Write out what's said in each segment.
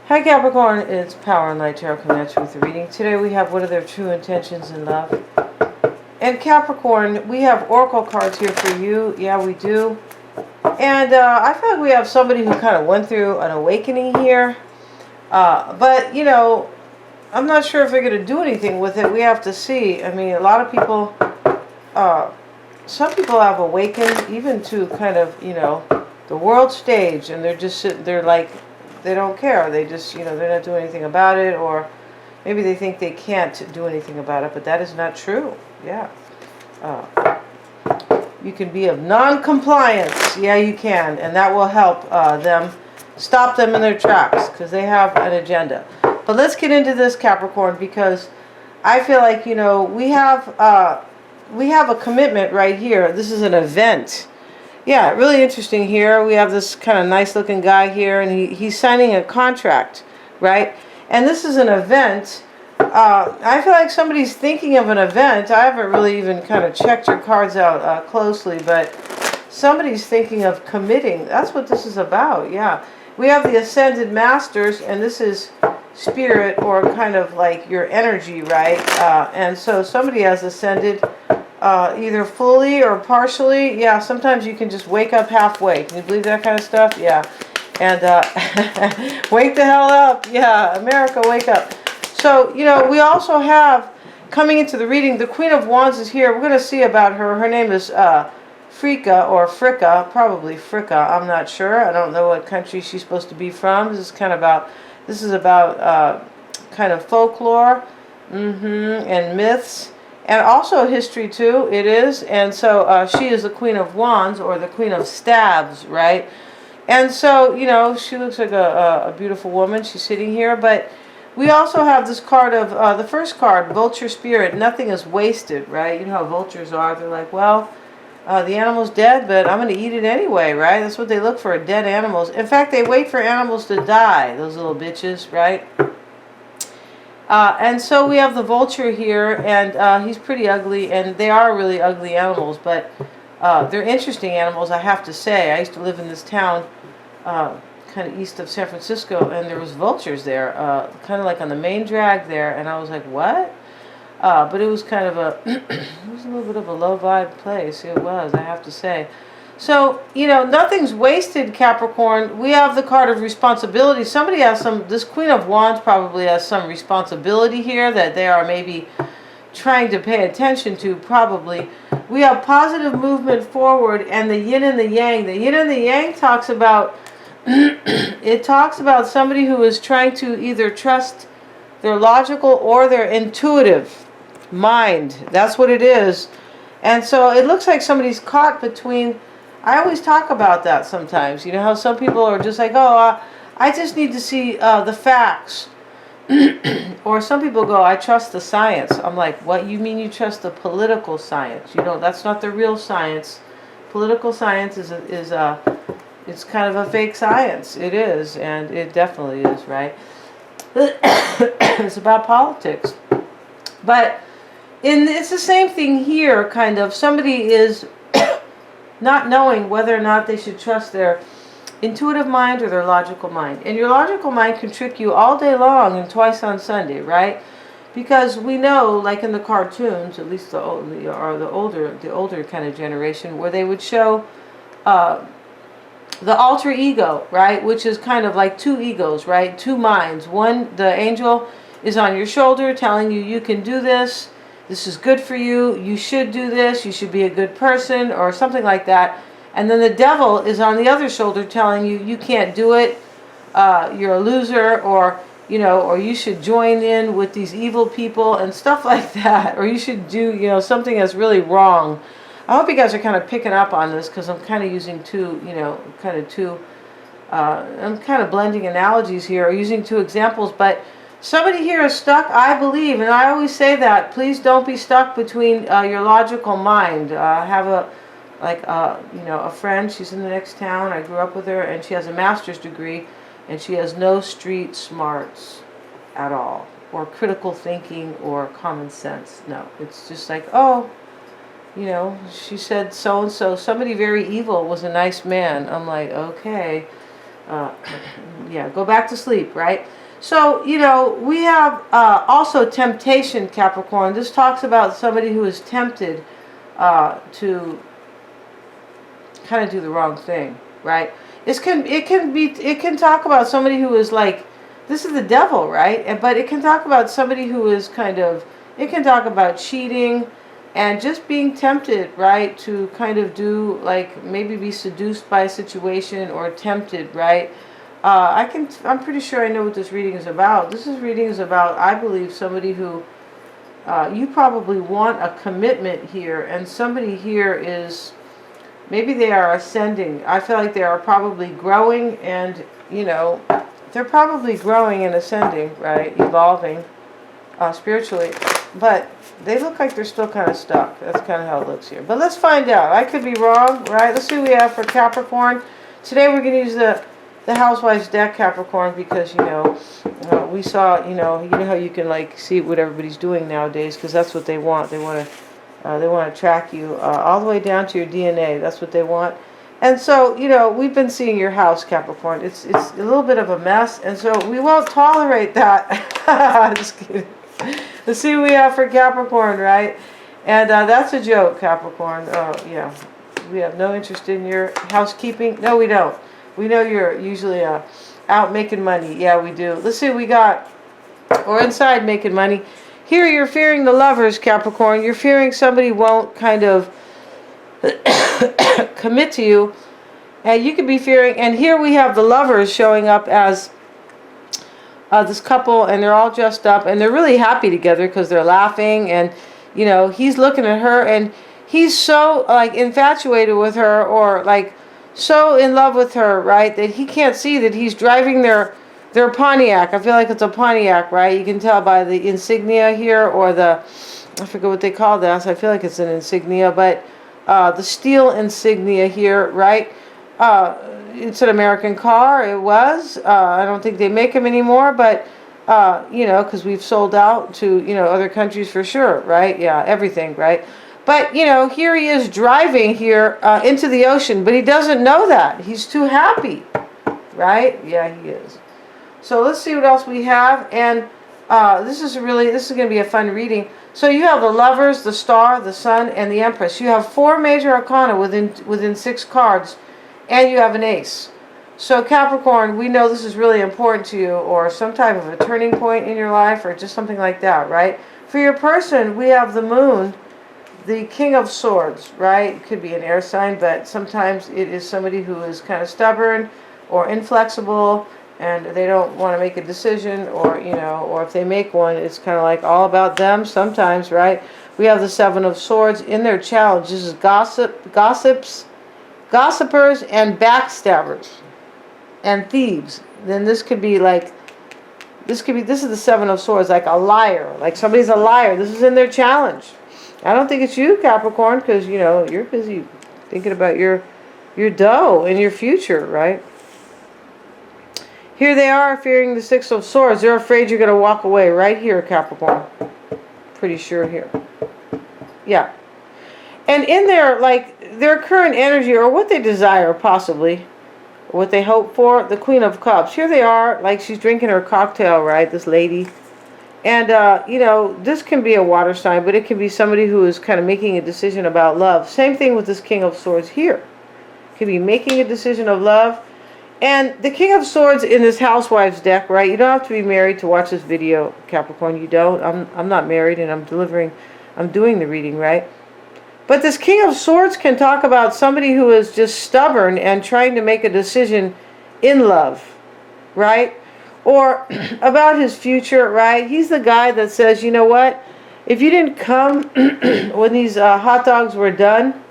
Hi Capricorn, it's Power and Light Tarot coming at you with the reading. Today we have what are their true intentions in love. And Capricorn, we have Oracle cards here for you. Yeah, we do. And I feel like we have somebody who kind of went through an awakening here. But, you know, I'm not sure if they're going to do anything with it. We have to see. I mean, a lot of people, some people have awakened even to kind of, you know, the world stage. And they're just sitting, they're like, they don't care. They just, you know, they're not doing anything about it. Or maybe they think they can't do anything about it. But that is not true. Yeah. You can be of non-compliance. Yeah, you can. And that will help them, stop them in their tracks. Because they have an agenda. But let's get into this, Capricorn. Because I feel like, you know, we have a commitment right here. This is an event. Yeah, really interesting here. We have this kind of nice looking guy here, and he's signing a contract, right? And this is an event. I feel like somebody's thinking of an event. I haven't really even kind of checked your cards out closely, but somebody's thinking of committing. That's what this is about, yeah. We have the Ascended Masters, and this is spirit or kind of like your energy, right? And so somebody has ascended either fully or partially. Yeah, sometimes you can just wake up halfway. Can you believe that kind of stuff? Yeah. And wake the hell up. Yeah, America, wake up. So, you know, we also have, coming into the reading, the Queen of Wands is here. We're going to see about her. Her name is Frika or Fricka, probably Fricka. I'm not sure. I don't know what country she's supposed to be from. This is about kind of folklore and myths. And also history too, it is. And so she is the Queen of Wands, or the Queen of Staves, right? And so, you know, she looks like a beautiful woman. She's sitting here. But we also have this card of, the first card, Vulture Spirit. Nothing is wasted, right? You know how vultures are. They're like, well, the animal's dead, but I'm going to eat it anyway, right? That's what they look for, dead animals. In fact, they wait for animals to die, those little bitches, right? And so we have the vulture here, and he's pretty ugly, and they are really ugly animals, but they're interesting animals, I have to say. I used to live in this town kind of east of San Francisco, and there was vultures there, kind of like on the main drag there, and I was like, what? But it was kind of it was a little bit of a low vibe place. It was, I have to say. So, you know, nothing's wasted, Capricorn. We have the card of responsibility. Somebody has this Queen of Wands probably has some responsibility here that they are maybe trying to pay attention to, probably. We have positive movement forward, and the yin and the yang. The yin and the yang talks about, it talks about somebody who is trying to either trust their logical or their intuitive mind. That's what it is. And so it looks like somebody's caught between, I always talk about that sometimes. You know how some people are just like, oh, I just need to see the facts. Or some people go, I trust the science. I'm like, what? You mean you trust the political science? You know, that's not the real science. Political science is it's kind of a fake science. It is, and it definitely is, right? It's about politics. But it's the same thing here, kind of. Somebody is not knowing whether or not they should trust their intuitive mind or their logical mind. And your logical mind can trick you all day long and twice on Sunday, right? Because we know, like in the cartoons, at least the older kind of generation, where they would show the alter ego, right? Which is kind of like two egos, right? Two minds. One, the angel is on your shoulder telling you, you can do this. This is good for you. You should do this. You should be a good person, or something like that. And then the devil is on the other shoulder telling you, you can't do it. You're a loser, or, you know, or you should join in with these evil people and stuff like that. Or you should do, you know, something that's really wrong. I hope you guys are kind of picking up on this, because I'm kind of using I'm kind of blending analogies here, or using two examples, but somebody here is stuck, I believe, and I always say that, please don't be stuck between your logical mind. I have a friend, she's in the next town, I grew up with her, and she has a master's degree, and she has no street smarts at all, or critical thinking, or common sense. No, it's just like, oh, you know, she said so-and-so, somebody very evil was a nice man. I'm like, okay. Yeah, go back to sleep, right? So, you know, we have also temptation, Capricorn. This talks about somebody who is tempted to kind of do the wrong thing, right? It can talk about somebody who is like, this is the devil, right? But it can talk about somebody who is kind of, it can talk about cheating and just being tempted, right? To kind of do, like, maybe be seduced by a situation or tempted, right? I'm pretty sure I know what this reading is about. This reading is about, I believe, somebody who, you probably want a commitment here, and somebody here is, maybe they are ascending. I feel like they are probably growing, and, you know, they're probably growing and ascending, right? Evolving spiritually. But they look like they're still kind of stuck. That's kind of how it looks here. But let's find out. I could be wrong, right? Let's see what we have for Capricorn. Today we're going to use the Housewives deck, Capricorn, because, you know, we saw, you know how you can, like, see what everybody's doing nowadays, because that's what they want. They want to track you all the way down to your DNA. That's what they want. And so, you know, we've been seeing your house, Capricorn. It's a little bit of a mess, and so we won't tolerate that. Just kidding. Let's see what we have for Capricorn, right? And that's a joke, Capricorn. Oh, yeah. We have no interest in your housekeeping. No, we don't. We know you're usually out making money. Yeah, we do. Let's see what we got. Or inside making money. Here you're fearing the Lovers, Capricorn. You're fearing somebody won't kind of commit to you. And you could be fearing, and here we have the Lovers showing up as this couple, and they're all dressed up, and they're really happy together because they're laughing, and, you know, he's looking at her, and he's so, like, infatuated with her, or, like, so in love with her, right, that he can't see that he's driving their Pontiac. I feel like it's a Pontiac, right? You can tell by the insignia here, or the, I forget what they call this. I feel like it's an insignia, but the steel insignia here, right? It's an American car. It was. I don't think they make them anymore, but, you know, because we've sold out to, you know, other countries for sure, right? Yeah, everything, right? But, you know, here he is driving here into the ocean, but he doesn't know that. He's too happy, right? Yeah, he is. So let's see what else we have. And this is going to be a fun reading. So you have the Lovers, the Star, the Sun, and the Empress. You have 4 major arcana within 6 cards, and you have an ace. So Capricorn, we know this is really important to you, or some type of a turning point in your life, or just something like that, right? For your person, we have the Moon, the King of Swords, right? It could be an air sign, but sometimes it is somebody who is kind of stubborn or inflexible, and they don't want to make a decision, or, you know, or if they make one, it's kind of like all about them sometimes, right? We have the 7 of Swords in their challenge. This is gossipers, and backstabbers, and thieves. Then this could be like, this is the 7 of Swords, like a liar, like somebody's a liar. This is in their challenge. I don't think it's you, Capricorn, because, you know, you're busy thinking about your dough and your future, right? Here they are fearing the 6 of Swords. They're afraid you're going to walk away right here, Capricorn. Pretty sure here. Yeah. And in their, like, their current energy, or what they desire, possibly, what they hope for, the Queen of Cups. Here they are, like she's drinking her cocktail, right, this lady. And, you know, this can be a water sign, but it can be somebody who is kind of making a decision about love. Same thing with this King of Swords here. Could be making a decision of love. And the King of Swords in this Housewives deck, right? You don't have to be married to watch this video, Capricorn. You don't. I'm not married, and I'm doing the reading, right? But this King of Swords can talk about somebody who is just stubborn and trying to make a decision in love, right? Or about his future, right? He's the guy that says, you know what? If you didn't come when these hot dogs were done,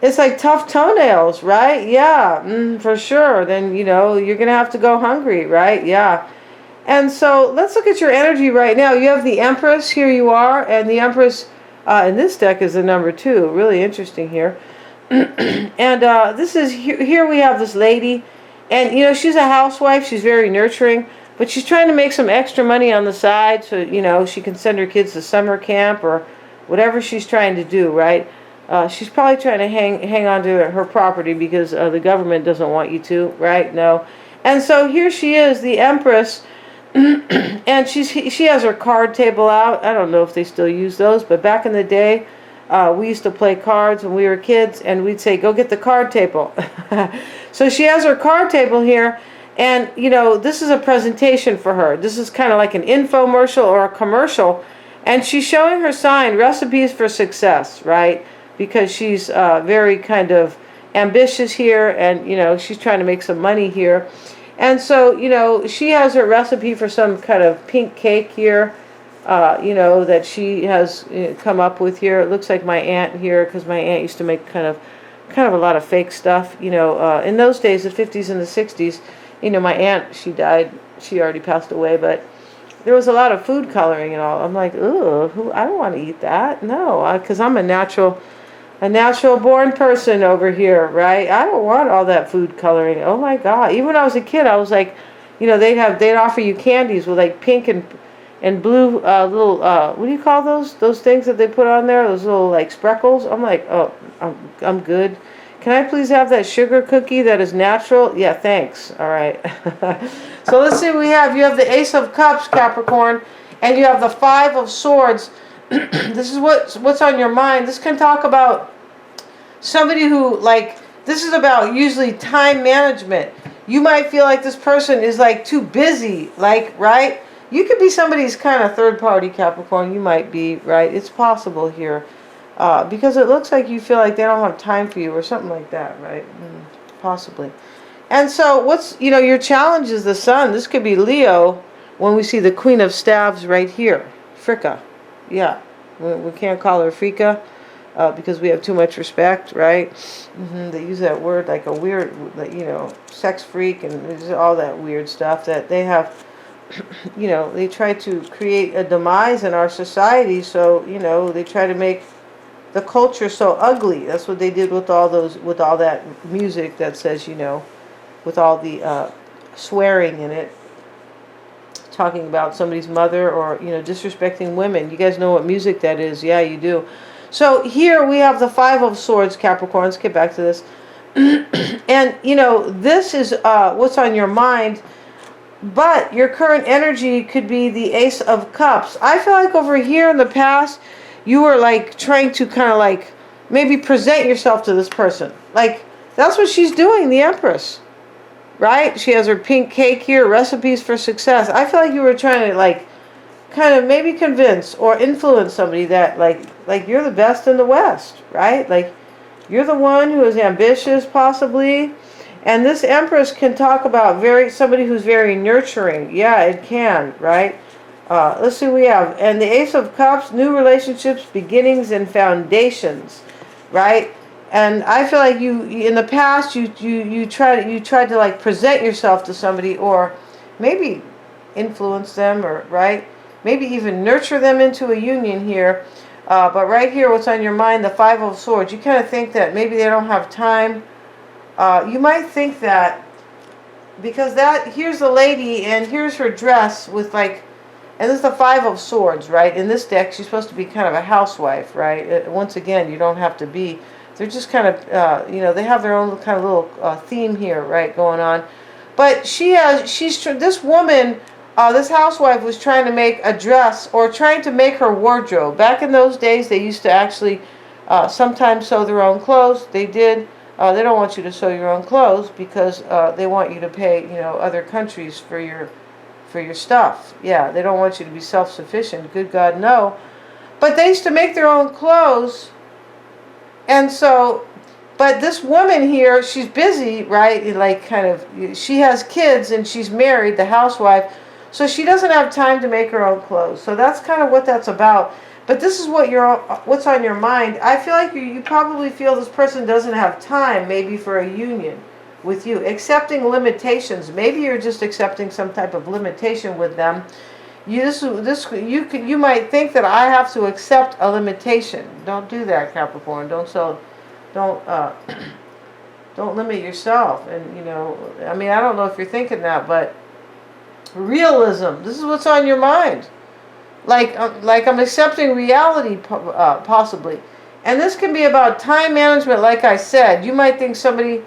it's like tough toenails, right? Yeah, for sure. Then, you know, you're going to have to go hungry, right? Yeah. And so let's look at your energy right now. You have the Empress. Here you are. And the Empress in this deck is the number 2. Really interesting here. And this is, here we have this lady. And, you know, she's a housewife. She's very nurturing. But she's trying to make some extra money on the side so, you know, she can send her kids to summer camp or whatever she's trying to do, right? She's probably trying to hang on to her property because the government doesn't want you to, right? No. And so here she is, the Empress, and she has her card table out. I don't know if they still use those, but back in the day, we used to play cards when we were kids, and we'd say, go get the card table. So she has her card table here, and, you know, this is a presentation for her. This is kind of like an infomercial or a commercial, and she's showing her sign, recipes for success, right? Because she's very kind of ambitious here, and, you know, she's trying to make some money here. And so, you know, she has her recipe for some kind of pink cake here, you know, that she has come up with here. It looks like my aunt here, because my aunt used to make kind of a lot of fake stuff, you know. In those days, the 50s and the 60s, you know, my aunt, she died. She already passed away, but there was a lot of food coloring and all. I'm like, ooh, I don't want to eat that. No, because I'm a natural born person over here, right? I don't want all that food coloring. Oh my God. Even when I was a kid, I was like, you know, they'd offer you candies with like pink and blue little, what do you call those? Those things that they put on there? Those little like sprinkles? I'm like, oh, I'm good. Can I please have that sugar cookie that is natural? Yeah, thanks. All right. So let's see what you have the Ace of Cups, Capricorn, and you have the Five of Swords. This is what's on your mind. This can talk about somebody who, like, this is about usually time management. You might feel like this person is like too busy, like, right? You could be somebody's kind of third party, Capricorn. You might be, right? It's possible here. Because it looks like you feel like they don't have time for you or something like that, right? Possibly. And so you know, your challenge is the Sun. This could be Leo when we see the Queen of Staves right here. Fricka. Yeah. We can't call her Fricka because we have too much respect, right? They use that word like a weird, you know, sex freak and all that weird stuff that they have. You know, they try to create a demise in our society. So, you know, they try to make the culture so ugly. That's what they did with all that music that says, you know, with all the swearing in it, talking about somebody's mother or, you know, disrespecting women. You guys know what music that is. Yeah, you do. So here we have the Five of Swords, Capricorn. Let's get back to this. And, you know, this is what's on your mind. But your current energy could be the Ace of Cups. I feel like over here in the past, you were like trying to kind of like maybe present yourself to this person. Like, that's what she's doing, the Empress. Right? She has her pink cake here, recipes for success. I feel like you were trying to like kind of maybe convince or influence somebody that like you're the best in the West, right? Like you're the one who is ambitious possibly. And this Empress can talk about somebody who's very nurturing. Yeah, it can, right? Let's see what we have. And the Ace of Cups, new relationships, beginnings, and foundations, right? And I feel like you in the past you tried to like present yourself to somebody or maybe influence them or right, maybe even nurture them into a union here. But right here, what's on your mind? The Five of Swords. You kind of think that maybe they don't have time. You might think that because here's the lady and here's her dress with like, and this is the Five of Swords, right? In this deck, she's supposed to be kind of a housewife, right? Once again, you don't have to be. They're just kind of, you know, they have their own kind of little theme here, right, going on. But this woman, this housewife was trying to make a dress or trying to make her wardrobe. Back in those days, they used to actually sometimes sew their own clothes. They did. They don't want you to sew your own clothes because they want you to pay, you know, other countries for your stuff. Yeah, they don't want you to be self-sufficient. Good God, no. But they used to make their own clothes. And so, but this woman here, she's busy, right? Like kind of, she has kids and she's married, the housewife. So she doesn't have time to make her own clothes. So that's kind of what that's about. But this is what's on your mind. I feel like you probably feel this person doesn't have time maybe for a union with you. Accepting limitations. Maybe you're just accepting some type of limitation with them. You might think that I have to accept a limitation. Don't do that, Capricorn. Don't limit yourself. And you know, I mean, I don't know if you're thinking that, but realism. This is what's on your mind. Like I'm accepting reality, possibly. And this can be about time management, like I said. You might think somebody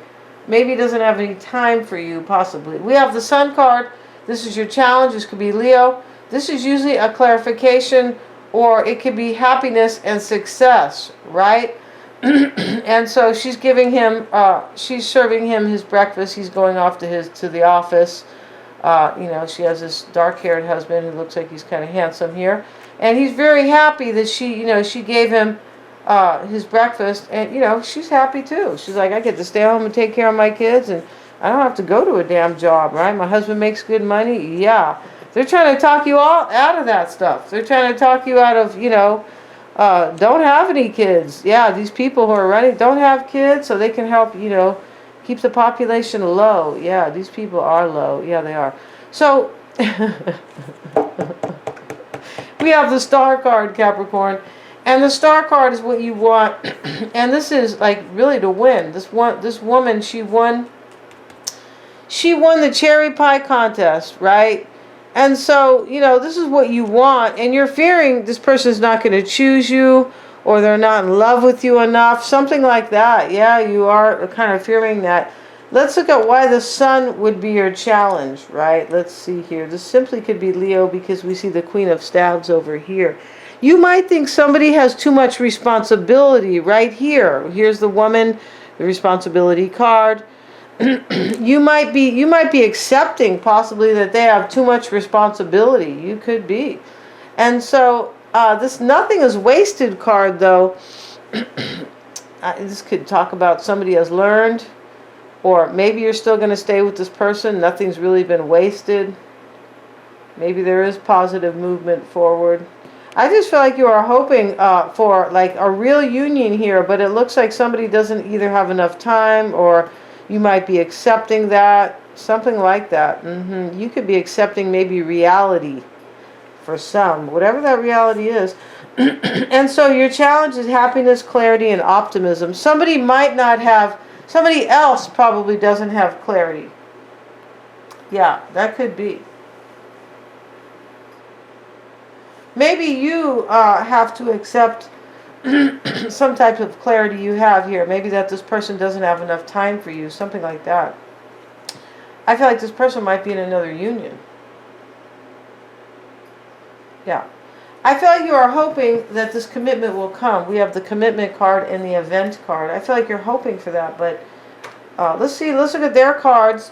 maybe doesn't have any time for you, possibly. We have the Sun card. This is your challenge. This could be Leo. This is usually a clarification, or it could be happiness and success, right? And so she's giving him, she's serving him his breakfast. He's going off to the office. You know, she has this dark-haired husband who looks like he's kind of handsome here. And he's very happy that she, you know, she gave him his breakfast. And, you know, she's happy too. She's like, I get to stay home and take care of my kids, and I don't have to go to a damn job, right? My husband makes good money. Yeah. They're trying to talk you all out of that stuff. They're trying to talk you out of, you know, don't have any kids. Yeah, these people who are running don't have kids, so they can help, you know, keep the population low. Yeah, these people are low. Yeah, they are. So, we have the Star card, Capricorn. And the Star card is what you want. And this is like really to win. This woman, she won the cherry pie contest, right? And so, you know, this is what you want. And you're fearing this person's not going to choose you, or they're not in love with you enough. Something like that. Yeah, you are kind of fearing that. Let's look at why the Sun would be your challenge, right? Let's see here. This simply could be Leo, because we see the Queen of Staves over here. You might think somebody has too much responsibility right here. Here's the woman, the responsibility card. You might be accepting possibly that they have too much responsibility. You could be. And so this nothing is wasted card, though. This could talk about somebody has learned, or maybe you're still going to stay with this person. Nothing's really been wasted. Maybe there is positive movement forward. I just feel like you are hoping for like a real union here, but it looks like somebody doesn't either have enough time, or you might be accepting that, something like that. You could be accepting maybe reality for some, whatever that reality is. And so your challenge is happiness, clarity, and optimism. Somebody might not have, somebody else probably doesn't have clarity. Yeah, that could be. Maybe you have to accept some type of clarity you have here. Maybe that this person doesn't have enough time for you, something like that. I feel like this person might be in another union. Yeah. I feel like you are hoping that this commitment will come. We have the commitment card and the event card. I feel like you're hoping for that, but let's see. Let's look at their cards.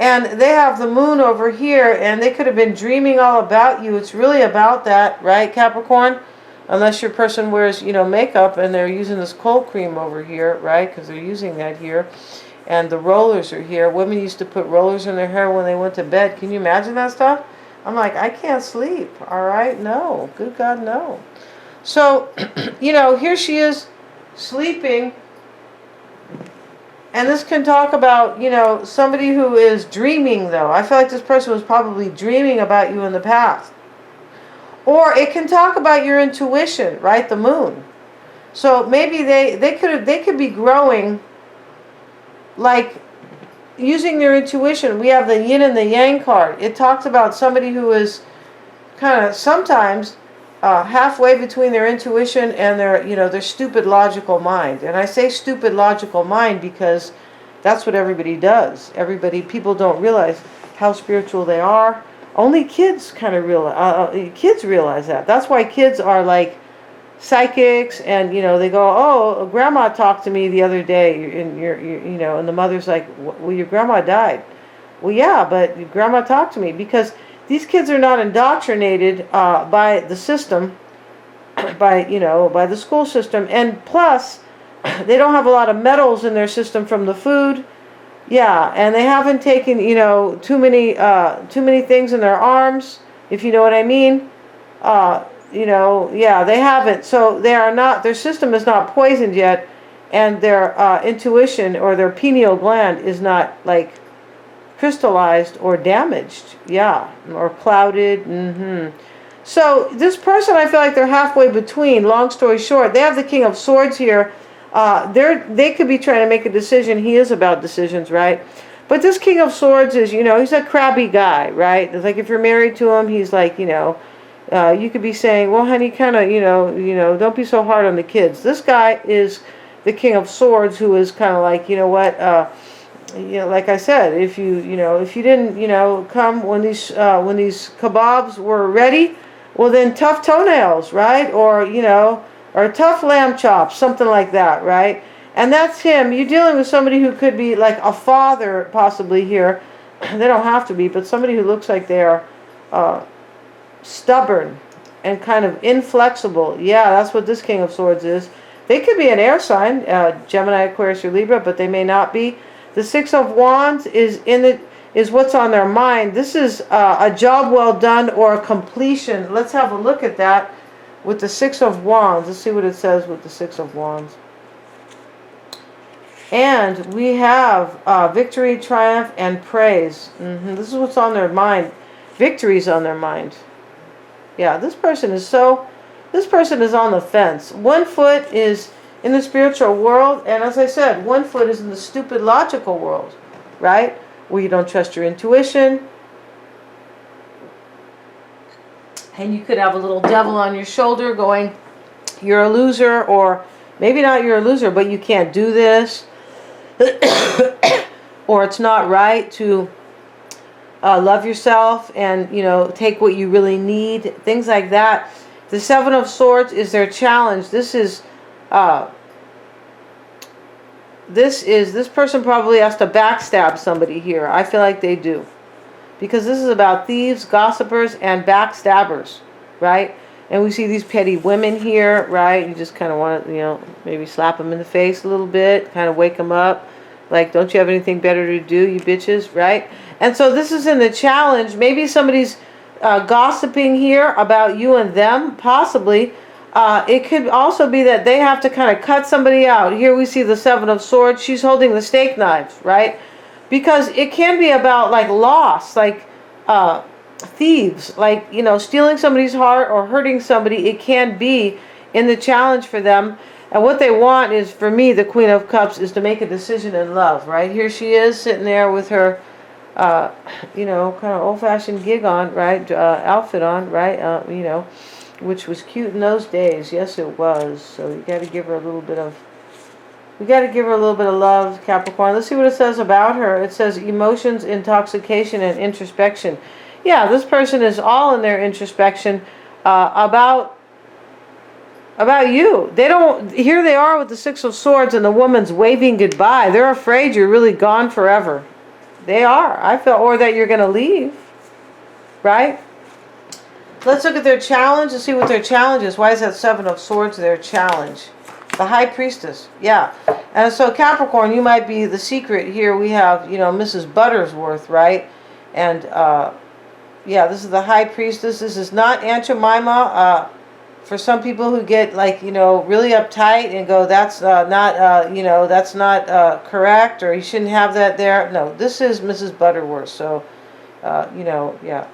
And they have the moon over here, and they could have been dreaming all about you. It's really about that, right, Capricorn? Unless your person wears, you know, makeup, and they're using this cold cream over here, right? Because they're using that here. And the rollers are here. Women used to put rollers in their hair when they went to bed. Can you imagine that stuff? I'm like, I can't sleep, all right? No. Good God, no. So, you know, here she is sleeping. And this can talk about, you know, somebody who is dreaming, though. I feel like this person was probably dreaming about you in the past. Or it can talk about your intuition, right? The moon. So maybe they could be growing, like using their intuition. We have the yin and the yang card. It talks about somebody who is kind of sometimes halfway between their intuition and their, you know, their stupid logical mind. And I say stupid logical mind because that's what everybody does. People don't realize how spiritual they are. Only kids kind of realize. Kids realize that. That's why kids are like psychics, and you know they go, "Oh, grandma talked to me the other day," and you know, and the mother's like, "Well, your grandma died." Well, yeah, but your grandma talked to me, because these kids are not indoctrinated by the system, by the school system, and plus, they don't have a lot of metals in their system from the food. Yeah, and they haven't taken, you know, too many things in their arms, if you know what I mean. You know, yeah, they haven't. So they are not. Their system is not poisoned yet, and their intuition or their pineal gland is not like crystallized or damaged, yeah, or clouded. So this person, I feel like they're halfway between. Long story short, they have the King of Swords here. They could be trying to make a decision. He is about decisions, right? But this King of Swords is, you know, he's a crabby guy, right? It's like if you're married to him, he's like, you know, You could be saying, well, honey, kind of, don't be so hard on the kids. This guy is the King of Swords, who is kind of like, you know what, like I said, if if you didn't, come when these kebabs were ready, well then tough toenails, right? Or or tough lamb chops, something like that, right? And that's him. You're dealing with somebody who could be like a father, possibly here. They don't have to be, but somebody who looks like they are stubborn and kind of inflexible. Yeah, that's what this King of Swords is. They could be an air sign, Gemini, Aquarius, or Libra, but they may not be. The Six of Wands is what's on their mind. This is a job well done or a completion. Let's have a look at that with the Six of Wands. Let's see what it says with the Six of Wands. And we have victory, triumph, and praise. This is what's on their mind. Victory's on their mind. Yeah, this person is on the fence. One foot is in the spiritual world, and as I said, one foot is in the stupid logical world, right? Where you don't trust your intuition. And you could have a little devil on your shoulder going, you're a loser, or maybe not you're a loser, but you can't do this. Or it's not right to love yourself and, take what you really need. Things like that. The Seven of Swords is their challenge. This person probably has to backstab somebody here. I feel like they do. Because this is about thieves, gossipers, and backstabbers, right? And we see these petty women here, right? You just kind of want to, maybe slap them in the face a little bit, kind of wake them up. Like, don't you have anything better to do, you bitches, right? And so this is in the challenge. Maybe somebody's gossiping here about you and them, possibly. It could also be that they have to kind of cut somebody out. Here we see the Seven of Swords. She's holding the steak knives, right? Because it can be about like loss, like thieves, like, stealing somebody's heart or hurting somebody. It can be in the challenge for them. And what they want is, for me, the Queen of Cups, is to make a decision in love, right? Here she is sitting there with her, kind of old-fashioned gig on, right? Outfit on, right? Which was cute in those days. Yes, it was. So you got to give her a little bit of, love, Capricorn. Let's see what it says about her. It says emotions, intoxication, and introspection. Yeah, this person is all in their introspection about you. Here they are with the Six of Swords, and the woman's waving goodbye. They're afraid you're really gone forever. They are. I feel, or that you're going to leave, right? Let's look at their challenge and see what their challenge is. Why is that Seven of Swords their challenge? The High Priestess. Yeah. And so Capricorn, you might be the secret. Here we have, Mrs. Buttersworth, right? And, yeah, this is the High Priestess. This is not Aunt Jemima. For some people who get really uptight and go, that's that's not correct, or you shouldn't have that there. No, this is Mrs. Butterworth. So, yeah.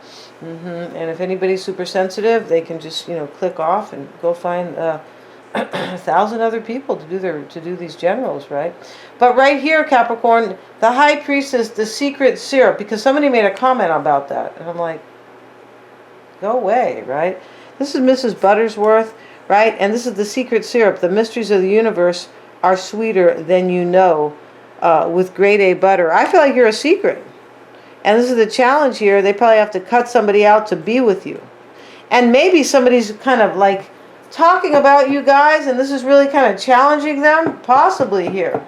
And if anybody's super sensitive, they can just click off and go find 1,000 other people to do these generals, right? But right here, Capricorn, the High Priestess, the secret syrup, because somebody made a comment about that, and I'm like, go away, right? This is Mrs. Buttersworth, right? And this is the secret syrup. The mysteries of the universe are sweeter than you know, with grade A butter. I feel like you're a secret. And this is the challenge here. They probably have to cut somebody out to be with you. And maybe somebody's kind of like talking about you guys, and this is really kind of challenging them, possibly here.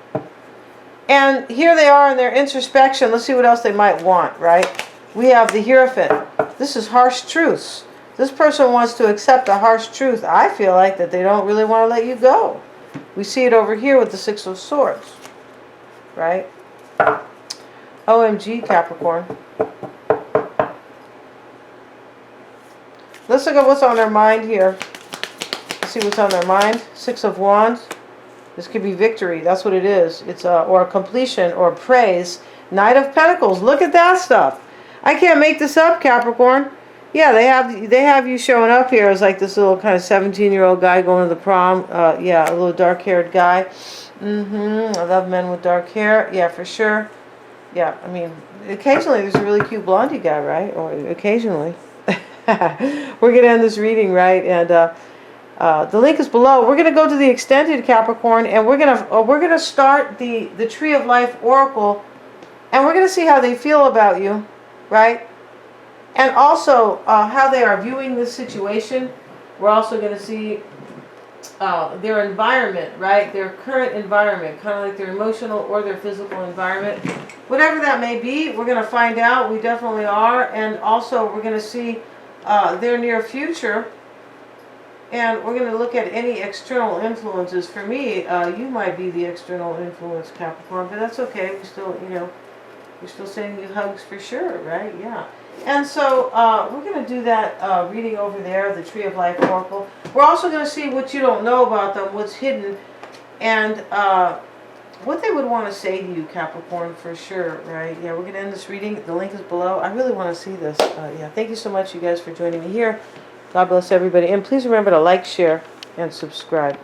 And here they are in their introspection. Let's see what else they might want, right? We have the Hierophant. This is harsh truths. This person wants to accept a harsh truth. I feel like that they don't really want to let you go. We see it over here with the Six of Swords, right? OMG, Capricorn. Let's look at what's on their mind here. Let's see what's on their mind. Six of Wands. This could be victory. That's what it is. It's or completion or praise. Knight of Pentacles. Look at that stuff. I can't make this up, Capricorn. Yeah, they have you showing up here as like this little kind of 17-year-old guy going to the prom. Yeah, a little dark-haired guy. I love men with dark hair. Yeah, for sure. Yeah, I mean, occasionally there's a really cute blondie guy, right? Or occasionally. We're going to end this reading, right? And the link is below. We're going to go to the extended Capricorn, and we're going to start the Tree of Life Oracle, and we're going to see how they feel about you, right? And also how they are viewing this situation. We're also going to see their environment, right? Their current environment, kind of like their emotional or their physical environment. Whatever that may be, we're going to find out. We definitely are. And also we're going to see their near future. And we're going to look at any external influences. For me, you might be the external influence, Capricorn, but that's okay. We still, you know, we're still sending you hugs for sure, right? Yeah. And so we're going to do that reading over there, the Tree of Life Oracle. We're also going to see what you don't know about them, what's hidden, and what they would want to say to you, Capricorn, for sure, right? Yeah, we're going to end this reading. The link is below. I really want to see this. Yeah, thank you so much, you guys, for joining me here. God bless everybody. And please remember to like, share, and subscribe.